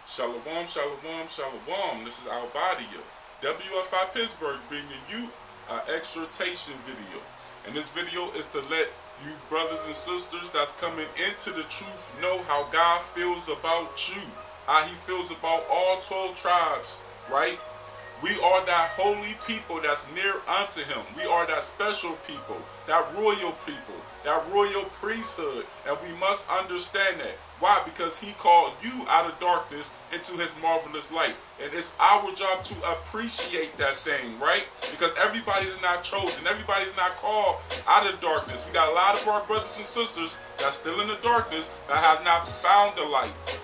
Shalom, shalom, shalom. This is Albadia. WFI Pittsburgh bringing you an exhortation video. And this video is to let you brothers and sisters that's coming into the truth know how God feels about you. How he feels about all 12 tribes, right? We are that holy people that's near unto him. We are that special people, that royal people, that royal priesthood. And we must understand that. Why? Because he called you out of darkness into his marvelous light. And it's our job to appreciate that thing, right? Because everybody's not chosen. Everybody's not called out of darkness. We got a lot of our brothers and sisters that's still in the darkness that have not found the light.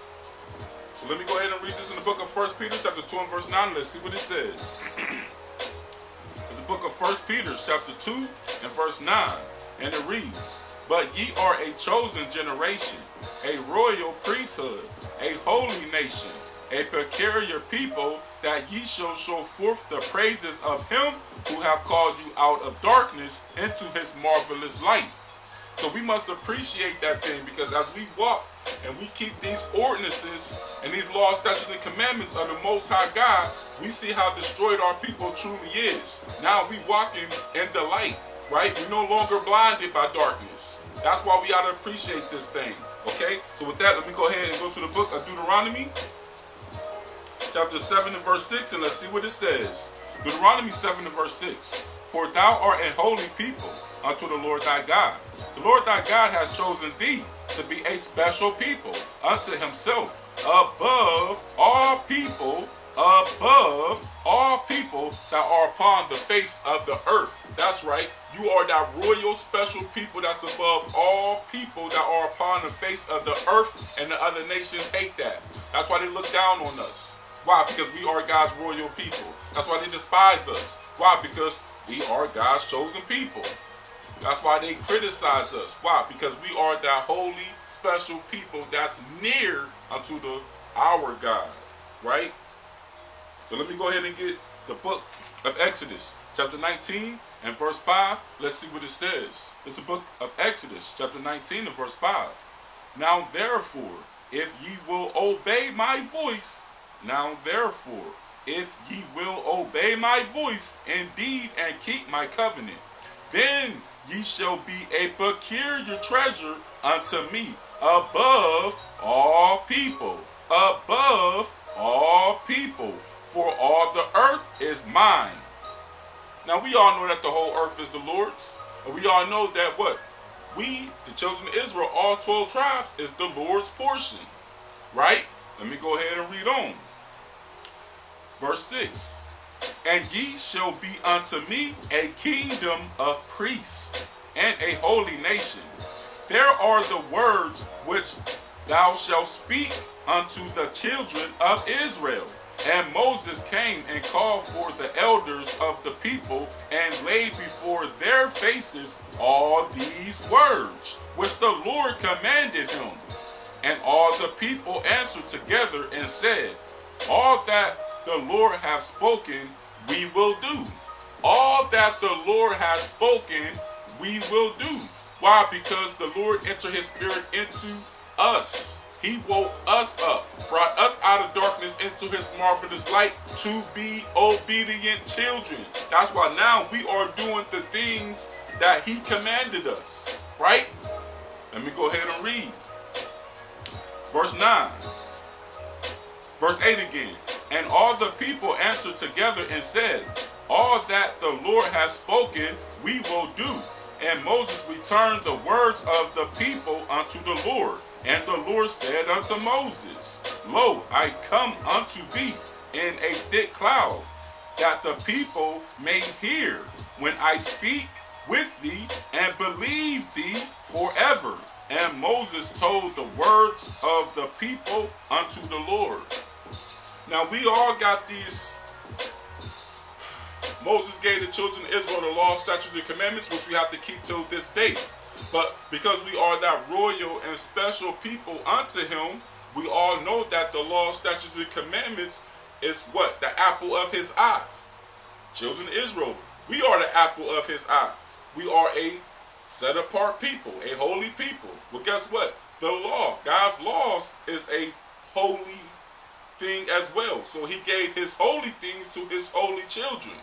So let me go ahead and read this in the book of 1 Peter chapter 2 and verse 9. Let's see what it says. It's the book of 1 Peter chapter 2 and verse 9. And it reads, "But ye are a chosen generation, a royal priesthood, a holy nation, a peculiar people, that ye shall show forth the praises of him who have called you out of darkness into his marvelous light." So we must appreciate that thing, because as we walk and we keep these ordinances and these laws, statutes, and commandments of the Most High God, we see how destroyed our people truly is. Now we walking in the light, right? We're no longer blinded by darkness. That's why we got to appreciate this thing, okay? So with that, let me go ahead and go to the book of Deuteronomy, chapter 7 and verse 6, and let's see what it says. Deuteronomy 7 and verse 6. "For thou art a holy people unto the Lord thy God. The Lord thy God has chosen thee to be a special people unto himself, above all people that are upon the face of the earth." That's right. You are that royal special people that's above all people that are upon the face of the earth, and the other nations hate that. That's why they look down on us. Why? Because we are God's royal people. That's why they despise us. Why? Because we are God's chosen people. That's why they criticize us. Why? Because we are that holy, special people that's near unto our God, right? So let me go ahead and get the book of Exodus, chapter 19 and verse 5. Let's see what it says. It's the book of Exodus, chapter 19 and verse 5. "Now therefore, if ye will obey my voice, indeed, and keep my covenant, then ye shall be a peculiar treasure unto me above all people, for all the earth is mine." Now we all know that the whole earth is the Lord's. And we all know that what? We, the children of Israel, all 12 tribes, is the Lord's portion. Right? Let me go ahead and read on. Verse 6. "And ye shall be unto me a kingdom of priests and a holy nation. There are the words which thou shalt speak unto the children of Israel." And Moses came and called for the elders of the people, and laid before their faces all these words, which the Lord commanded him. And all the people answered together and said, "All that the Lord hath spoken, we will do." All that the Lord has spoken, we will do. Why? Because the Lord entered his spirit into us. He woke us up, brought us out of darkness into his marvelous light to be obedient children. That's why now we are doing the things that he commanded us, right? Let me go ahead and read. Verse 9. Verse 8 again. "And all the people answered together and said, All that the Lord has spoken, we will do. And Moses returned the words of the people unto the Lord. And the Lord said unto Moses, Lo, I come unto thee in a thick cloud, that the people may hear when I speak with thee, and believe thee forever. And Moses told the words of the people unto the Lord." Now we all got these. Moses gave the children of Israel the law, statutes, and commandments, which we have to keep till this day. But because we are that royal and special people unto him, we all know that the law, statutes, and commandments is what? The apple of his eye. Children of Israel, we are the apple of his eye. We are a set apart people, a holy people. Well, guess what? The law, God's laws, is a holy as well. So he gave his holy things to his holy children,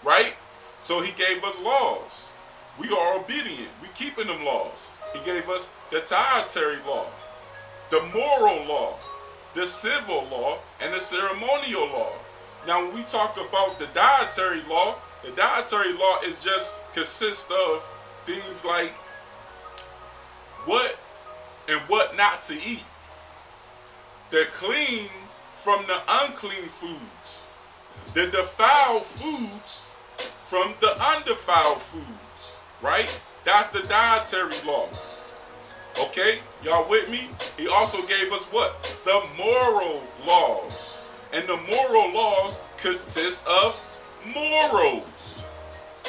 right? So he gave us laws. We are obedient. We keeping them laws. He gave us the dietary law, the moral law, the civil law, and the ceremonial law. Now, when we talk about the dietary law is just consists of things like what and what not to eat. The clean from the unclean foods. The defiled foods from the undefiled foods. Right? That's the dietary law. Okay? Y'all with me? He also gave us what? The moral laws. And the moral laws consist of morals.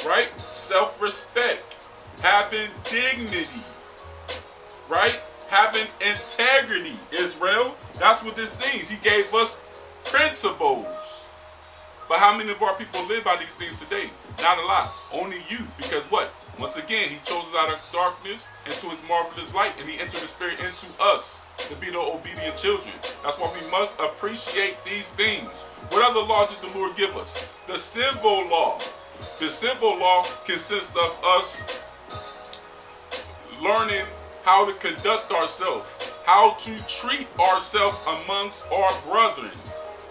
Right? Self-respect. Having dignity. Right? Having integrity, Israel. That's what this means. He gave us principles. But how many of our people live by these things today? Not a lot. Only you. Because what? Once again, he chose us out of darkness into his marvelous light, and he entered the Spirit into us to be the obedient children. That's why we must appreciate these things. What other law did the Lord give us? The civil law. The civil law consists of us learning how to conduct ourselves, how to treat ourselves amongst our brethren,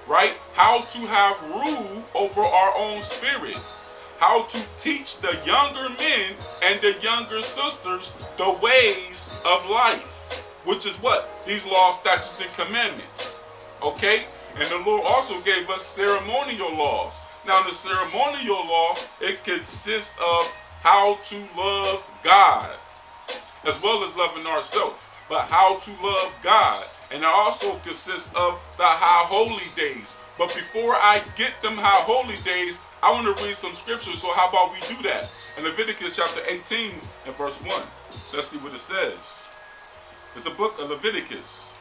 right? How to have rule over our own spirit, how to teach the younger men and the younger sisters the ways of life, which is what? These laws, statutes, and commandments, okay? And the Lord also gave us ceremonial laws. Now, the ceremonial law, it consists of how to love God, as well as loving ourselves, but how to love God. And it also consists of the high holy days. But before I get them high holy days, I want to read some scriptures. So how about we do that? In Leviticus chapter 18 and verse 1. Let's see what it says. It's the book of Leviticus.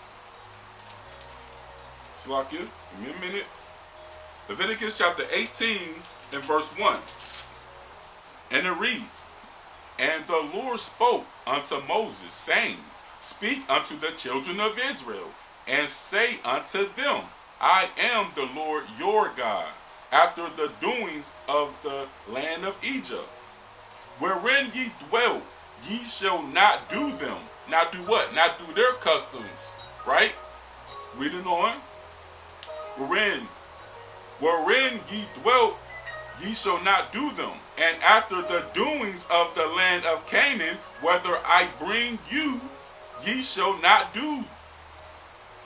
Slakia, give me a minute. Leviticus chapter 18 and verse 1. And it reads, "And the Lord spoke unto Moses, saying, Speak unto the children of Israel, and say unto them, I am the Lord your God, after the doings of the land of Egypt. Wherein ye dwell, ye shall not do them." Not do what? Not do their customs, right? Reading on. Wherein ye dwell, ye shall not do them. And after the doings of the land of Canaan, whether I bring you, ye shall not do.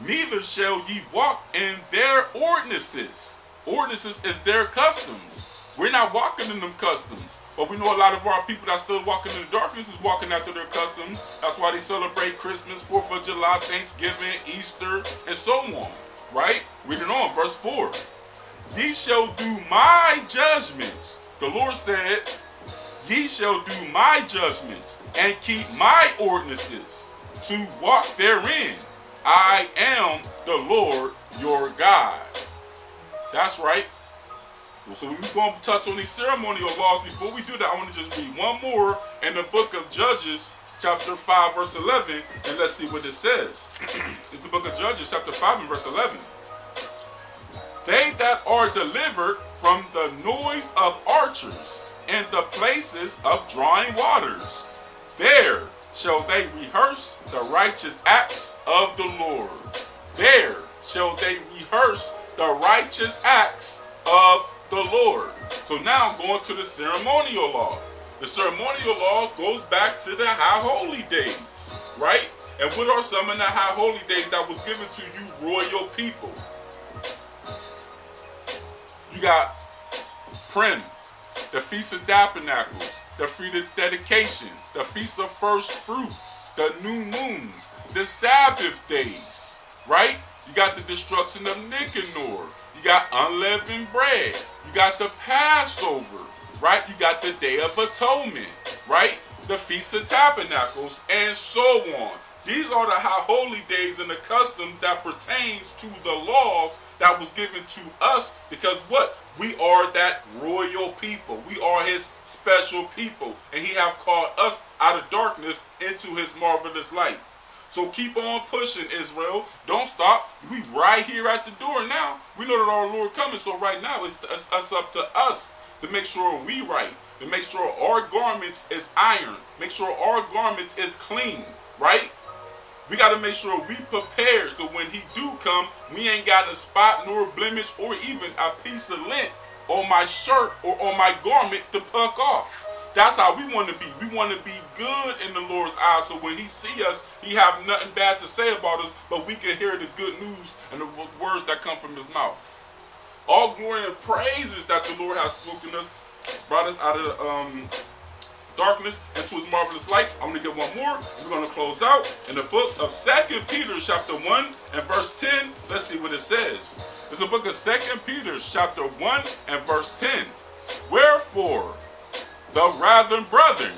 Neither shall ye walk in their ordinances. Ordinances is their customs. We're not walking in them customs. But we know a lot of our people that still walking in the darkness is walking after their customs. That's why they celebrate Christmas, 4th of July, Thanksgiving, Easter, and so on. Right? Reading on, verse 4. Ye shall do my judgments. The Lord said, ye shall do my judgments and keep my ordinances to walk therein. I am the Lord your God. That's right. So we're going to touch on these ceremonial laws. Before we do that, I want to just read one more in the book of Judges, chapter 5, verse 11, and let's see what it says. It's the book of Judges, chapter 5 and verse 11. They that are delivered from the noise of archers and the places of drawing waters, there shall they rehearse the righteous acts of the Lord. There shall they rehearse the righteous acts of the Lord. So now I'm going to the ceremonial law. The ceremonial law goes back to the high holy days, right? And what are some of the high holy days that was given to you royal people? You got Purim, the Feast of Tabernacles, the Feast of Dedications, the Feast of First Fruits, the New Moons, the Sabbath days, right? You got the destruction of Nicanor. You got unleavened bread. You got the Passover, right? You got the Day of Atonement, right? The Feast of Tabernacles, and so on. These are the high holy days and the customs that pertains to the laws that was given to us, because what? We are that royal people. We are his special people, and he have called us out of darkness into his marvelous light. So keep on pushing, Israel. Don't stop. We right here at the door now. We know that our Lord coming. So right now, it's up to us to make sure we right. To make sure our garments is iron. Make sure our garments is clean. Right? We got to make sure we prepare so when he do come, we ain't got a spot nor a blemish or even a piece of lint on my shirt or on my garment to puck off. That's how we want to be. We want to be good in the Lord's eyes, so when he see us, he have nothing bad to say about us, but we can hear the good news and the words that come from his mouth. All glory and praises that the Lord has spoken us, brought us out of the darkness into his marvelous light. I'm going to get one more. We're going to close out in the book of 2 Peter chapter 1 and verse 10. Let's see what it says. It's the book of 2 Peter chapter 1 and verse 10. Wherefore, the rather, brethren,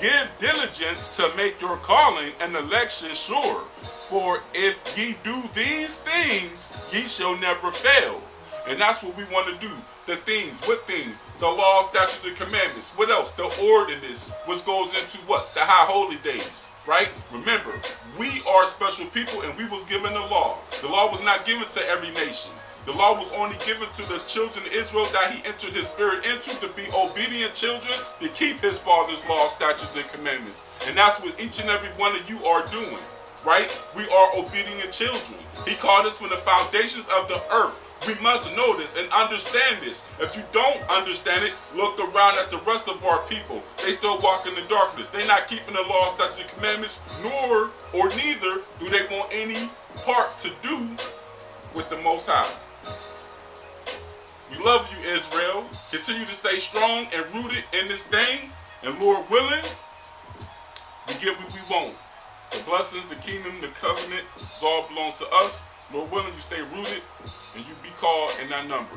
give diligence to make your calling and election sure. For if ye do these things, ye shall never fail. And that's what we want to do. The things, what things? The law, statutes, and commandments. What else? The ordinance, which goes into what? The high holy days. Right? Remember, we are special people and we was given the law. The law was not given to every nation. The law was only given to the children of Israel that he entered his spirit into to be obedient children, to keep his father's law, statutes, and commandments. And that's what each and every one of you are doing. Right? We are obedient children. He called us from the foundations of the earth. We must know this and understand this. If you don't understand it, look around at the rest of our people. They still walk in the darkness. They're not keeping the law, statutes, and commandments, nor or neither do they want any part to do with the Most High. We love you, Israel. Continue to stay strong and rooted in this thing. And Lord willing, we get what we want. The blessings, the kingdom, the covenant, it all belongs to us. Lord willing, you stay rooted and you be called in that number.